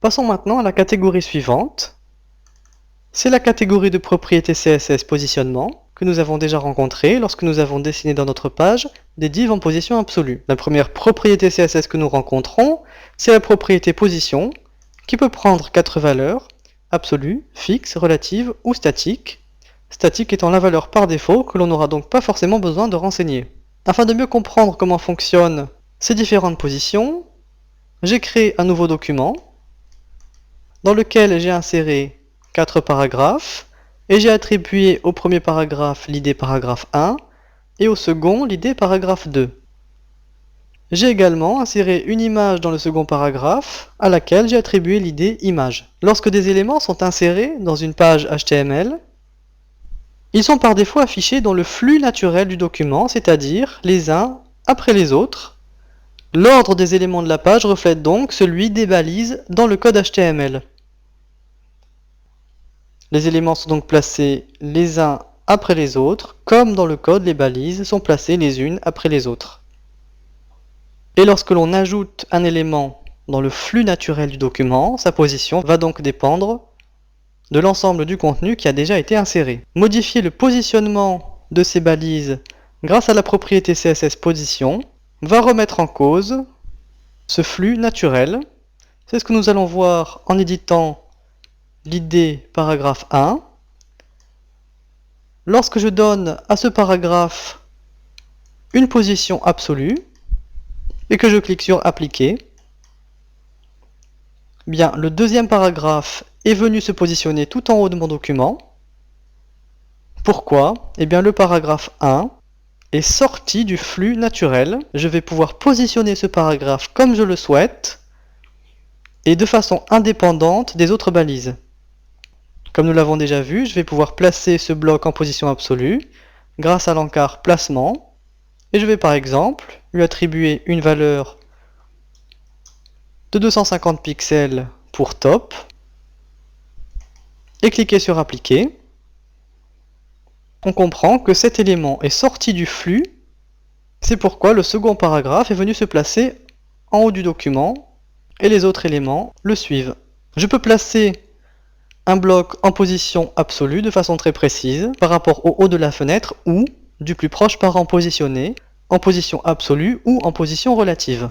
Passons maintenant à la catégorie suivante. C'est la catégorie de propriétés CSS positionnement que nous avons déjà rencontrée lorsque nous avons dessiné dans notre page des divs en position absolue. La première propriété CSS que nous rencontrons, c'est la propriété position, qui peut prendre 4 valeurs, absolue, fixe, relative ou statique. Statique étant la valeur par défaut que l'on n'aura donc pas forcément besoin de renseigner. Afin de mieux comprendre comment fonctionnent ces différentes positions, j'ai créé un nouveau document dans lequel j'ai inséré 4 paragraphes et j'ai attribué au premier paragraphe l'id paragraphe 1 et au second l'id paragraphe 2. J'ai également inséré une image dans le second paragraphe à laquelle j'ai attribué l'id image. Lorsque des éléments sont insérés dans une page HTML, ils sont par défaut affichés dans le flux naturel du document, c'est-à-dire les uns après les autres. L'ordre des éléments de la page reflète donc celui des balises dans le code HTML. Les éléments sont donc placés les uns après les autres, comme dans le code, les balises sont placées les unes après les autres. Et lorsque l'on ajoute un élément dans le flux naturel du document, sa position va donc dépendre de l'ensemble du contenu qui a déjà été inséré. Modifier le positionnement de ces balises grâce à la propriété CSS position va remettre en cause ce flux naturel. C'est ce que nous allons voir en éditant l'id paragraphe 1. Lorsque je donne à ce paragraphe une position absolue et que je clique sur appliquer, bien le deuxième paragraphe est venu se positionner tout en haut de mon document. Pourquoi? Eh bien le paragraphe 1 est sorti du flux naturel. Je vais pouvoir positionner ce paragraphe comme je le souhaite et de façon indépendante des autres balises. Comme nous l'avons déjà vu, je vais pouvoir placer ce bloc en position absolue grâce à l'encart placement et je vais par exemple lui attribuer une valeur de 250 pixels pour top et cliquer sur appliquer. On comprend que cet élément est sorti du flux, c'est pourquoi le second paragraphe est venu se placer en haut du document et les autres éléments le suivent. Je peux placer un bloc en position absolue de façon très précise par rapport au haut de la fenêtre ou du plus proche parent positionné en position absolue ou en position relative.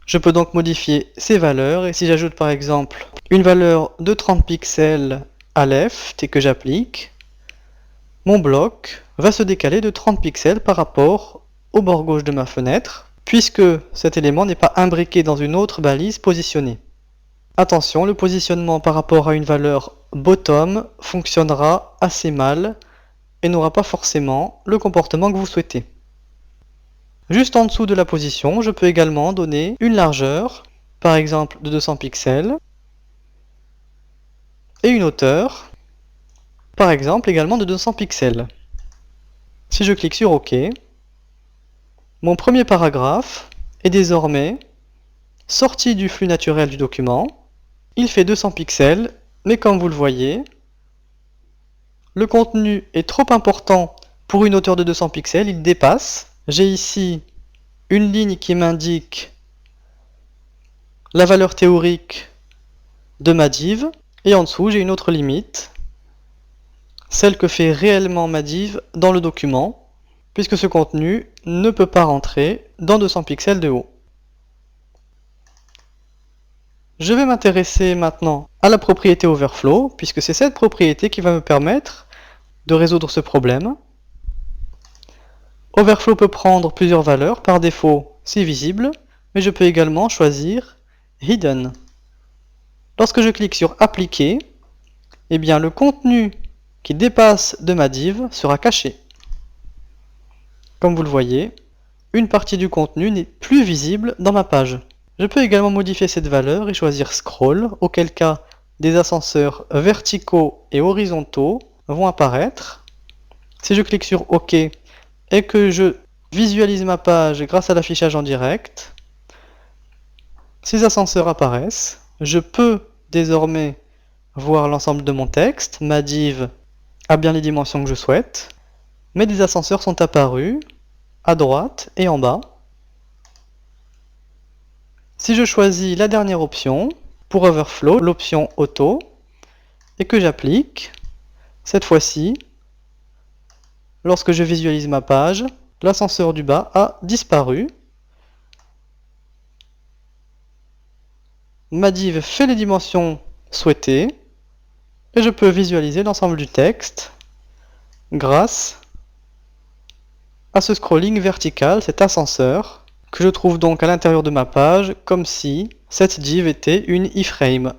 Je peux donc modifier ces valeurs et si j'ajoute par exemple une valeur de 30 pixels à left et que j'applique, mon bloc va se décaler de 30 pixels par rapport au bord gauche de ma fenêtre puisque cet élément n'est pas imbriqué dans une autre balise positionnée. Attention, le positionnement par rapport à une valeur bottom fonctionnera assez mal et n'aura pas forcément le comportement que vous souhaitez. Juste en dessous de la position, je peux également donner une largeur, par exemple de 200 pixels, et une hauteur, par exemple également de 200 pixels. Si je clique sur OK, mon premier paragraphe est désormais sorti du flux naturel du document. Il fait 200 pixels, mais comme vous le voyez, le contenu est trop important pour une hauteur de 200 pixels, il dépasse. J'ai ici une ligne qui m'indique la valeur théorique de ma div, et en dessous j'ai une autre limite, celle que fait réellement ma div dans le document, puisque ce contenu ne peut pas rentrer dans 200 pixels de haut. Je vais m'intéresser maintenant à la propriété overflow, puisque c'est cette propriété qui va me permettre de résoudre ce problème. Overflow peut prendre plusieurs valeurs, par défaut c'est visible, mais je peux également choisir Hidden. Lorsque je clique sur Appliquer, eh bien le contenu qui dépasse de ma div sera caché. Comme vous le voyez, une partie du contenu n'est plus visible dans ma page. Je peux également modifier cette valeur et choisir Scroll, auquel cas des ascenseurs verticaux et horizontaux vont apparaître. Si je clique sur OK et que je visualise ma page grâce à l'affichage en direct, ces ascenseurs apparaissent. Je peux désormais voir l'ensemble de mon texte. Ma div a bien les dimensions que je souhaite, mais des ascenseurs sont apparus à droite et en bas. Si je choisis la dernière option, pour Overflow, l'option Auto, et que j'applique, cette fois-ci, lorsque je visualise ma page, l'ascenseur du bas a disparu. Ma div fait les dimensions souhaitées et je peux visualiser l'ensemble du texte grâce à ce scrolling vertical, cet ascenseur, que je trouve donc à l'intérieur de ma page comme si cette div était une iframe.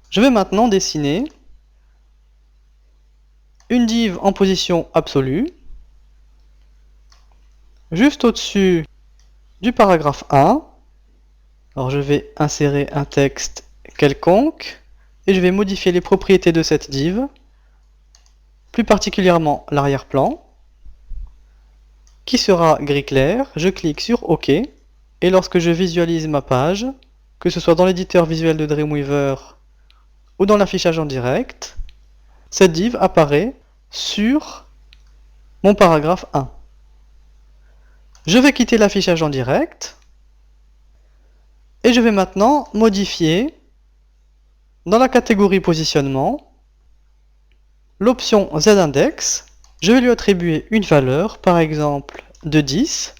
Je vais maintenant dessiner une div en position absolue, juste au-dessus du paragraphe 1. Alors je vais insérer un texte quelconque et je vais modifier les propriétés de cette div, plus particulièrement l'arrière-plan, qui sera gris clair. Je clique sur OK et lorsque je visualise ma page, que ce soit dans l'éditeur visuel de Dreamweaver ou dans l'affichage en direct, cette div apparaît sur mon paragraphe 1. Je vais quitter l'affichage en direct et je vais maintenant modifier dans la catégorie positionnement l'option Z-index. Je vais lui attribuer une valeur, par exemple de 10,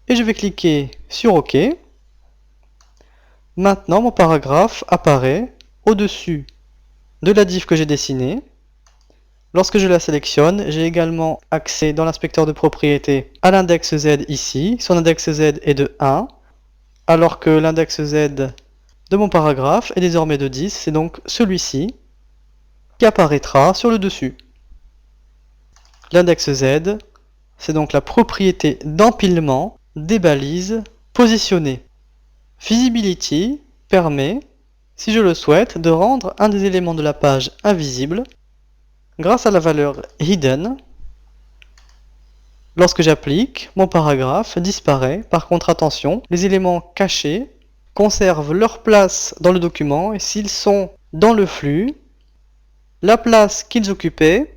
et je vais cliquer sur OK. Maintenant, mon paragraphe apparaît au-dessus de la div que j'ai dessinée. Lorsque je la sélectionne, j'ai également accès dans l'inspecteur de propriétés à l'index Z ici. Son index Z est de 1, alors que l'index Z de mon paragraphe est désormais de 10. C'est donc celui-ci qui apparaîtra sur le dessus. L'index Z, c'est donc la propriété d'empilement des balises positionnées. Visibility permet, si je le souhaite, de rendre un des éléments de la page invisible grâce à la valeur hidden. Lorsque j'applique, mon paragraphe disparaît. Par contre, attention, les éléments cachés conservent leur place dans le document et s'ils sont dans le flux, la place qu'ils occupaient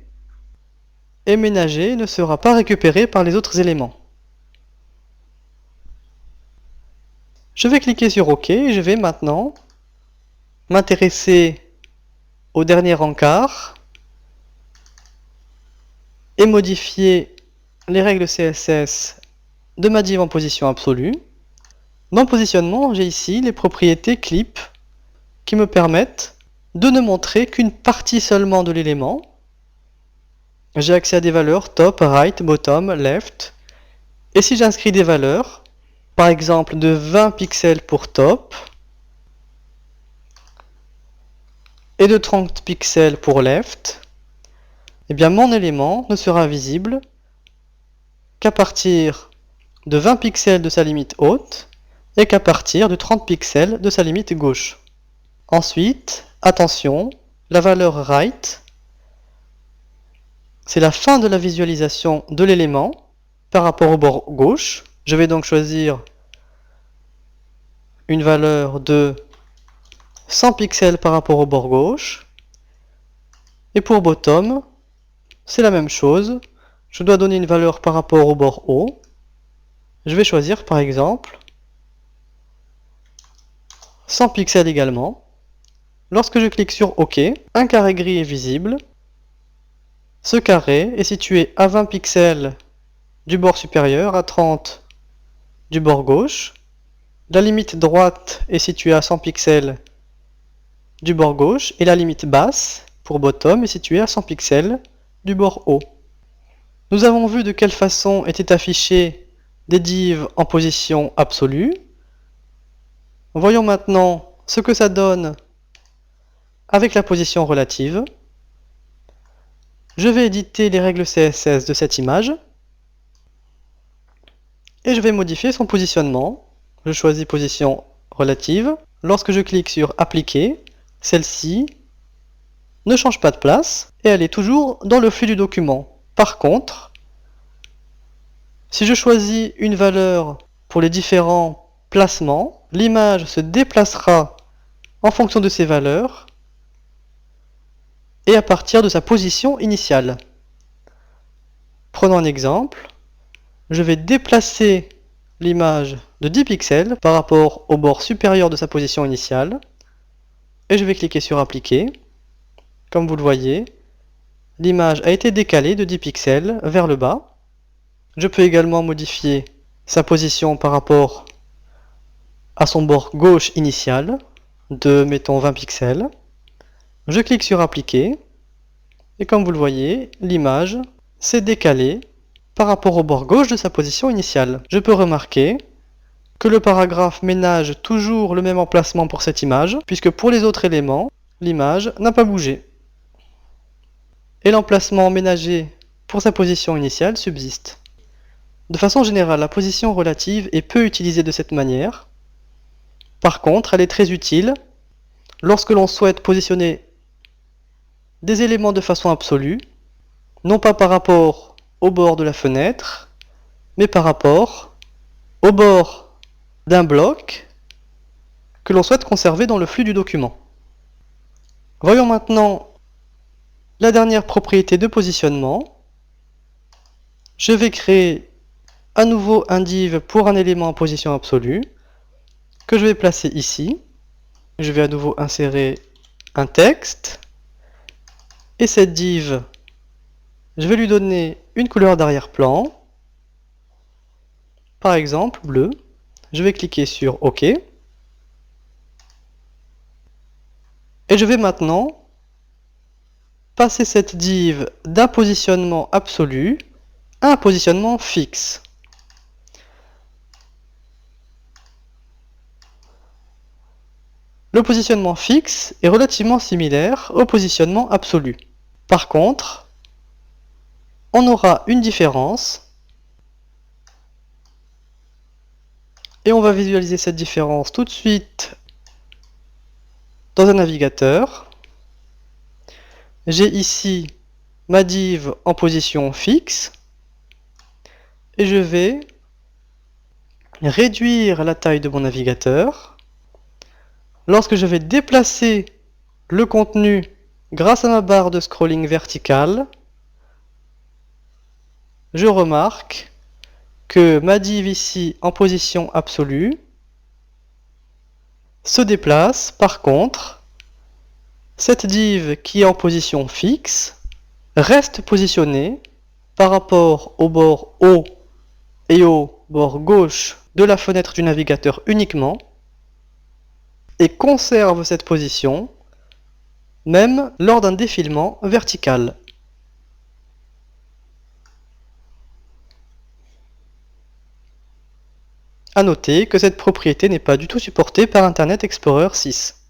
est ménagée et ne sera pas récupérée par les autres éléments. Je vais cliquer sur OK et je vais maintenant m'intéresser au dernier encart et modifier les règles CSS de ma div en position absolue. Dans le positionnement, j'ai ici les propriétés clip qui me permettent de ne montrer qu'une partie seulement de l'élément. J'ai accès à des valeurs top, right, bottom, left. Et si j'inscris des valeurs, par exemple de 20 pixels pour top et de 30 pixels pour left, eh bien mon élément ne sera visible qu'à partir de 20 pixels de sa limite haute et qu'à partir de 30 pixels de sa limite gauche. Ensuite, attention, la valeur right, c'est la fin de la visualisation de l'élément par rapport au bord gauche. Je vais donc choisir une valeur de 100 pixels par rapport au bord gauche. Et pour bottom, c'est la même chose. Je dois donner une valeur par rapport au bord haut. Je vais choisir par exemple 100 pixels également. Lorsque je clique sur OK, un carré gris est visible. Ce carré est situé à 20 pixels du bord supérieur, à 30 du bord gauche. La limite droite est située à 100 pixels du bord gauche et la limite basse pour bottom est située à 100 pixels du bord haut. Nous avons vu de quelle façon étaient affichées des divs en position absolue. Voyons maintenant ce que ça donne avec la position relative. Je vais éditer les règles CSS de cette image et je vais modifier son positionnement. Je choisis position relative. Lorsque je clique sur appliquer, celle-ci ne change pas de place et elle est toujours dans le flux du document. Par contre, si je choisis une valeur pour les différents placements, l'image se déplacera en fonction de ces valeurs et à partir de sa position initiale. Prenons un exemple. Je vais déplacer l'image de 10 pixels par rapport au bord supérieur de sa position initiale. Et je vais cliquer sur Appliquer. Comme vous le voyez, l'image a été décalée de 10 pixels vers le bas. Je peux également modifier sa position par rapport à son bord gauche initial de, mettons, 20 pixels. Je clique sur Appliquer. Et comme vous le voyez, l'image s'est décalée par rapport au bord gauche de sa position initiale. Je peux remarquer que le paragraphe ménage toujours le même emplacement pour cette image, puisque pour les autres éléments, l'image n'a pas bougé. Et l'emplacement ménagé pour sa position initiale subsiste. De façon générale, la position relative est peu utilisée de cette manière. Par contre, elle est très utile lorsque l'on souhaite positionner des éléments de façon absolue, non pas par rapport au bord de la fenêtre, mais par rapport au bord d'un bloc que l'on souhaite conserver dans le flux du document. Voyons maintenant la dernière propriété de positionnement. Je vais créer à nouveau un div pour un élément en position absolue que je vais placer ici. Je vais à nouveau insérer un texte et cette div, je vais lui donner une couleur d'arrière-plan, par exemple bleu. Je vais cliquer sur OK et je vais maintenant passer cette div d'un positionnement absolu à un positionnement fixe. Le positionnement fixe est relativement similaire au positionnement absolu. Par contre, on aura une différence et on va visualiser cette différence tout de suite dans un navigateur. J'ai ici ma div en position fixe et je vais réduire la taille de mon navigateur. Lorsque je vais déplacer le contenu grâce à ma barre de scrolling verticale, je remarque que ma div ici en position absolue se déplace. Par contre, cette div qui est en position fixe reste positionnée par rapport au bord haut et au bord gauche de la fenêtre du navigateur uniquement et conserve cette position même lors d'un défilement vertical. À noter que cette propriété n'est pas du tout supportée par Internet Explorer 6.